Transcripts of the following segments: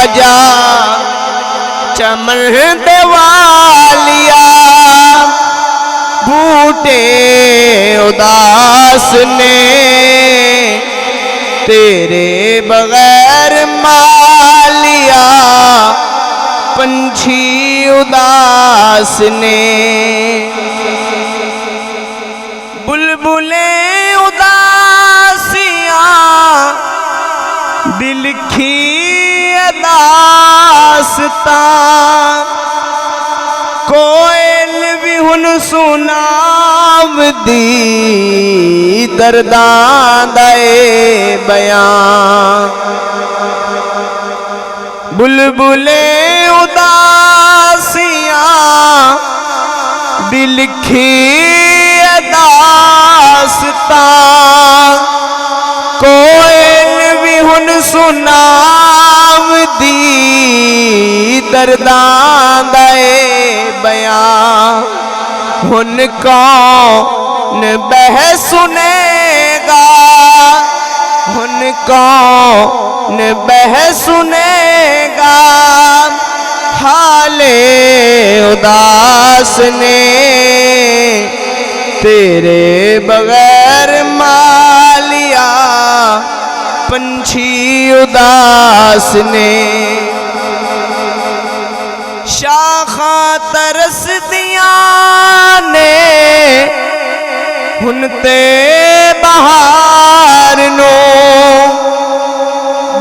आजा चमन देवालिया बूटे उदास ने तेरे बगैर मालिया पंछी उदास ने बुलबुले उदासियां दिल की दास्तां कोयल भी हुन सुनाव दी दर्दां दे बयां बुलबुले उदासियां दिल की दास्तां कोयल भी हुन सुनाव दी दर्दां दे बयां हुन कौन बह सुनेगा हुन कौन बह सुनेगा हाले उदास ने तेरे बगैर मालिया पंछी उदास ने शाखा तरस दिया ने हुन ते बहार नो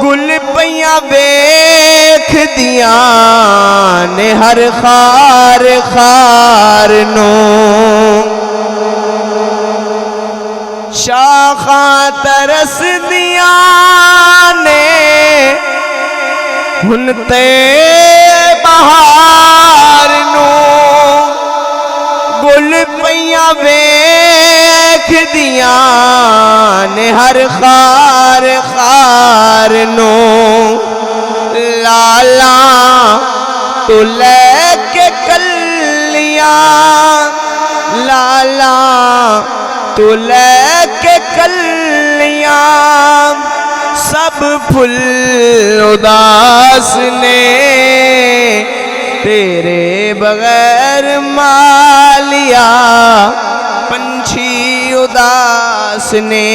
गुल पइया वेख दिया ने हर खार खार नो शाखा तरस दिया ने हुन ते बहार नो गुल पइया वेख दिया ने हर खार खार नो लाला तो लेके कलियां लाला तो लेके कलियां सब फूल उदास ने तेरे बगैर मालिया पंछी उदास ने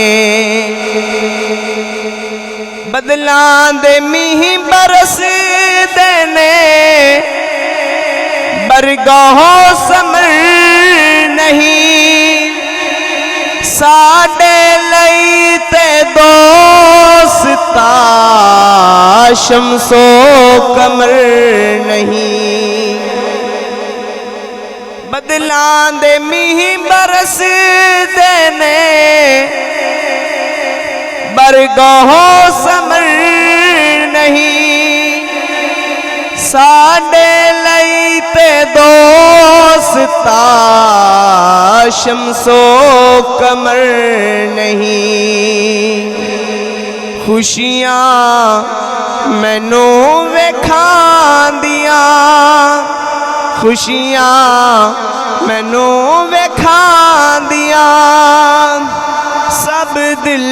बदलां दे मीह बरस देने बरगाहों समर नहीं साडे लई ते दोस्ता शम्सो कमर नहीं बदलां दे मीह बरस देने बरगाहों समर नहीं साडे लई ते दोस्ता शम्सो कमर नहीं खुशियां मैनू वेखांदियां खुशियां मैनू वेखांदियां सब दिल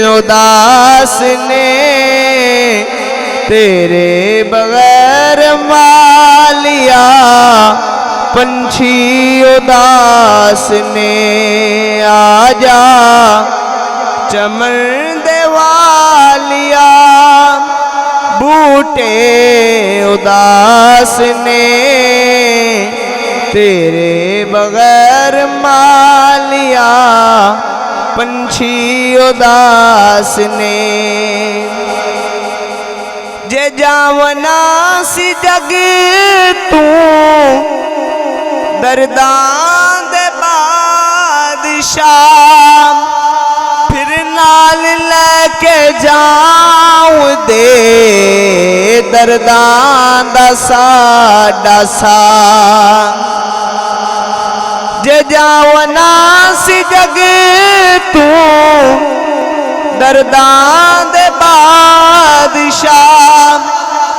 उदास ने तेरे बगैर मालिया पंछी उदास ने आजा चमन देवालिया बूटे उदास ने तेरे बगैर मालिया पंछी उदास ने जे जावना सी जग तू दर्दां दे बादशाह फिर नाल लेके जाऊं दे दर्दां दा साडा साथ जे जावना सी जग तू दर्दां दे बादशाह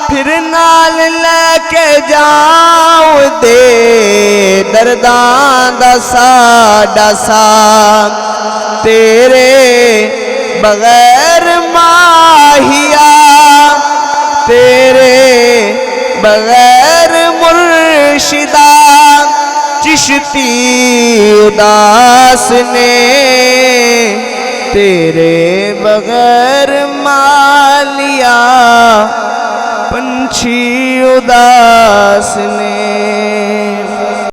फिर नाल लेके जाऊं दे दर्दां दा साडा साथ तेरे बगैर माहिया तेरे बगैर मुर्शिदा चिश्ती उदास ने, तेरे बगैर मालिया